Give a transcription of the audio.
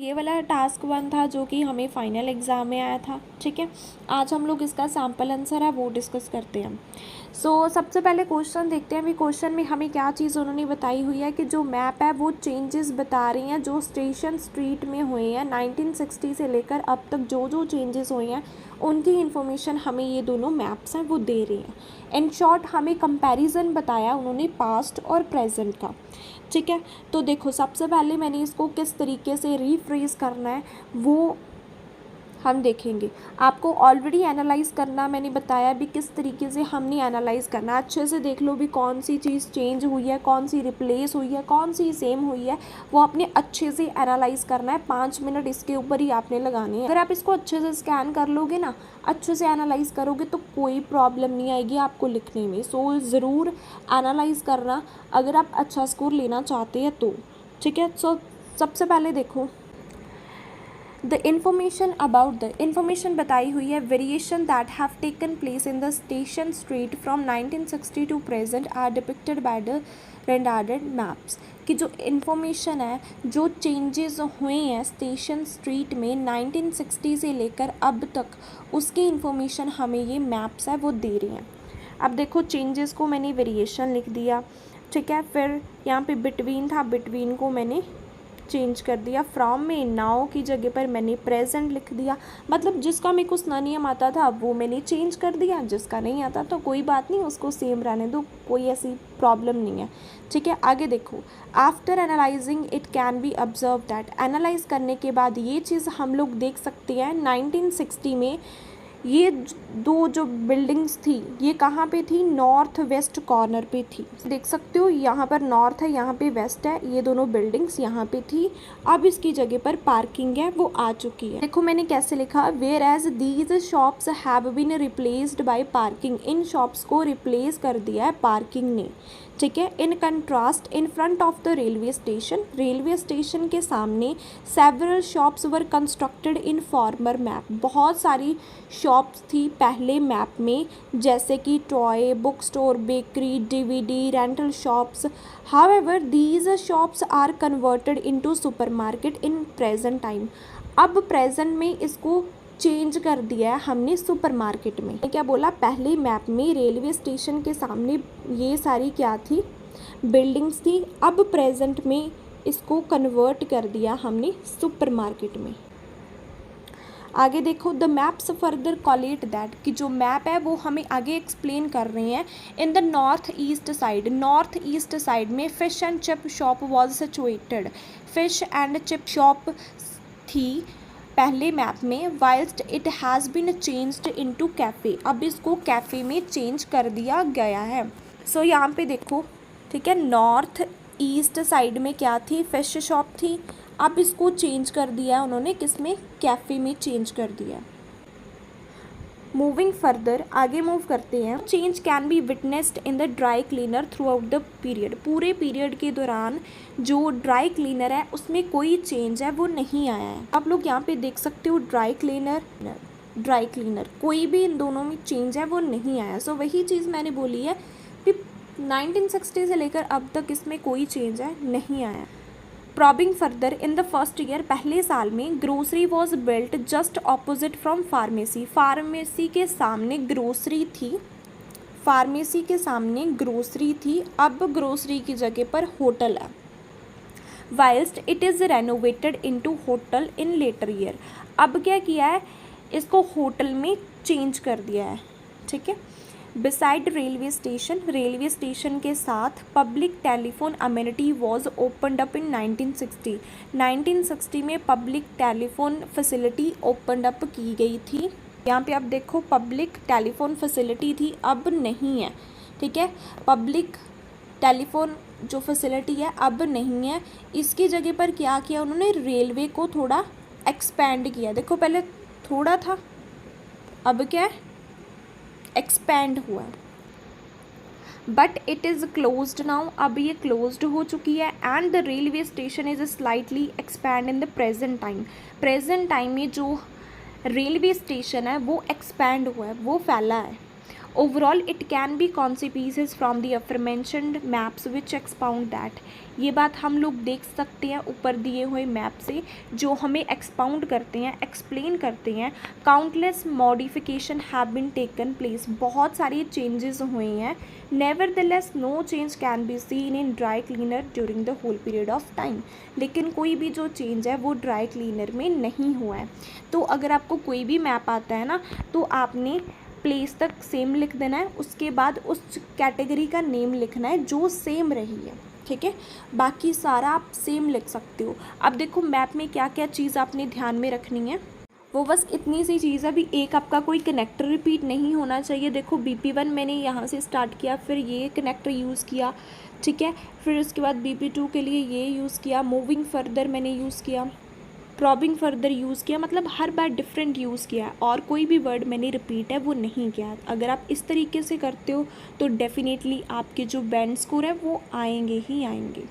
ये वाला टास्क 1 था जो कि हमें फाइनल एग्ज़ाम में आया था। ठीक है, आज हम लोग इसका सैम्पल आंसर है वो डिस्कस करते हैं। सबसे पहले क्वेश्चन देखते हैं। अभी क्वेश्चन में हमें क्या चीज़ उन्होंने बताई हुई है कि जो मैप है वो चेंजेस बता रही हैं जो स्टेशन स्ट्रीट में हुए हैं 1960 से लेकर अब तक जो जो चेंजेस हुए हैं उनकी इन्फॉर्मेशन हमें ये दोनों मैप्स हैं वो दे रही हैं। इन शॉर्ट हमें कंपैरिजन बताया उन्होंने पास्ट और प्रेजेंट का। ठीक है, तो देखो सबसे पहले मैंने इसको किस तरीके से रीफ्रेज करना है वो हम देखेंगे। आपको ऑलरेडी एनालाइज करना मैंने बताया भी किस तरीके से हमने एनालाइज करना। अच्छे से देख लो भी कौन सी चीज़ चेंज हुई है, कौन सी रिप्लेस हुई है, कौन सी सेम हुई है, वो आपने अच्छे से एनालाइज करना है। 5 मिनट इसके ऊपर ही आपने लगाने हैं। अगर आप इसको अच्छे से स्कैन कर लोगे ना, अच्छे से एनालाइज करोगे तो कोई प्रॉब्लम नहीं आएगी आपको लिखने में। ज़रूर एनालाइज करना अगर आप अच्छा स्कोर लेना चाहते हैं तो। ठीक है, सबसे पहले देखो द इन्फॉर्मेशन बताई हुई है variation that have taken place in the station street from 1960 to present are depicted by the rendered maps. कि जो इन्फॉर्मेशन है, जो चेंजेस हुए हैं स्टेशन स्ट्रीट में 1960 से लेकर अब तक, उसकी इन्फॉर्मेशन हमें ये मैप्स है वो दे रही हैं। अब देखो चेंजेस को मैंने वेरिएशन लिख दिया। ठीक है, फिर यहाँ पे बिटवीन था, बिटवीन को मैंने चेंज कर दिया। फ्रॉम में नाउ की जगह पर मैंने प्रेजेंट लिख दिया। मतलब जिसका मेरे को उतना नियम आता था वो मैंने चेंज कर दिया, जिसका नहीं आता तो कोई बात नहीं, उसको सेम रहने दो, कोई ऐसी प्रॉब्लम नहीं है। ठीक है, आगे देखो after analysing it can B observe that. Analyse करने के बाद ये चीज़ हम लोग देख सकते हैं 1960 में ये दो जो बिल्डिंग्स थी ये कहाँ पे थी, नॉर्थ वेस्ट कॉर्नर पे थी। देख सकते हो यहाँ पर नॉर्थ है, यहाँ पे वेस्ट है, ये दोनों बिल्डिंग्स यहाँ पे थी। अब इसकी जगह पर पार्किंग है वो आ चुकी है। देखो मैंने कैसे लिखा, where as these shops have been replaced by parking. इन शॉप्स को रिप्लेस कर दिया है पार्किंग ने। ठीक है, in contrast in front of the railway station के सामने several shops were constructed in former map. बहुत सारी शॉप्स थी पहले मैप में, जैसे कि toy, book store, bakery, DVD, rental shops. However these shops are converted into supermarket in present time. अब प्रेजेंट में इसको चेंज कर दिया है हमने सुपरमार्केट में। क्या बोला, पहले मैप में रेलवे स्टेशन के सामने ये सारी क्या थी, बिल्डिंग्स थी। अब प्रेजेंट में इसको कन्वर्ट कर दिया हमने सुपरमार्केट में। आगे देखो the maps further collet that, कि जो मैप है वो हमें आगे एक्सप्लेन कर रहे हैं। In the north east side में fish and chip shop was situated. Fish and chip shop थी पहले मैप में। Whilst it has been changed into cafe. अब इसको कैफ़े में चेंज कर दिया गया है। यहाँ पे देखो, ठीक है, नॉर्थ ईस्ट साइड में क्या थी, फिश शॉप थी। अब इसको चेंज कर दिया उन्होंने, किसमें, कैफ़े में चेंज कर दिया। मूविंग फर्दर, आगे मूव करते हैं। Change can B witnessed in the dry cleaner through out the period. पूरे पीरियड के दौरान जो ड्राई क्लीनर है उसमें कोई चेंज है वो नहीं आया है। आप लोग यहाँ पे देख सकते हो ड्राई क्लीनर कोई भी इन दोनों में चेंज है वो नहीं आया। वही चीज़ मैंने बोली है कि 1960 से लेकर अब तक इसमें कोई चेंज है नहीं आया। Probing further, in the first year, पहले साल में grocery was built just opposite from pharmacy. Pharmacy के सामने ग्रोसरी थी, अब ग्रोसरी की जगह पर होटल है। Whilst it is renovated into hotel in later year. अब क्या किया है, इसको होटल में चेंज कर दिया है। ठीक है, बिसाइड रेलवे स्टेशन के साथ public telephone amenity was opened up in 1960 में public telephone facility opened up की गई थी। यहाँ पे आप देखो पब्लिक टेलीफोन फैसिलिटी थी, अब नहीं है। ठीक है, पब्लिक टेलीफोन जो फैसिलिटी है अब नहीं है। इसकी जगह पर क्या किया उन्होंने, रेलवे को थोड़ा एक्सपेंड किया। देखो पहले थोड़ा था, अब क्या है, एक्सपेंड हुआ। But it is closed now, अब ये क्लोज्ड हो चुकी है। And the railway station is slightly expand in the present time में जो रेलवे स्टेशन है वो एक्सपैंड हुआ है, वो फैला है। Overall it can be consequences from the aforementioned maps which expound that. ये बात हम लोग देख सकते हैं ऊपर दिए हुए मैप से, जो हमें एक्सपाउंड करते हैं, एक्सप्लेन करते हैं। Countless modification have been taken place, बहुत सारी चेंजेस हुए हैं। Nevertheless no change can be seen in dry cleaner during the whole period of time, लेकिन कोई भी जो चेंज है वो ड्राई क्लीनर में नहीं हुआ है। तो अगर आपको कोई भी मैप आता है ना, तो आपने प्लेस तक सेम लिख देना है, उसके बाद उस कैटेगरी का नेम लिखना है जो सेम रही है, ठीक है। बाकी सारा आप सेम लिख सकते हो। अब देखो मैप में क्या क्या चीज़ आपने ध्यान में रखनी है, वो बस इतनी सी चीज़ है। अभी एक आपका कोई कनेक्टर रिपीट नहीं होना चाहिए। देखो BP1 मैंने यहाँ से स्टार्ट किया, फिर ये कनेक्टर यूज़ किया, ठीक है, फिर उसके बाद BP2 के लिए ये यूज़ किया, मूविंग फर्दर मैंने यूज़ किया, प्रॉबिंग फर्दर यूज़ किया, मतलब हर बार डिफरेंट यूज़ किया है और कोई भी वर्ड मैंने रिपीट है वो नहीं किया। अगर आप इस तरीके से करते हो तो डेफिनेटली आपके जो बैंड स्कोर है वो आएंगे ही आएंगे।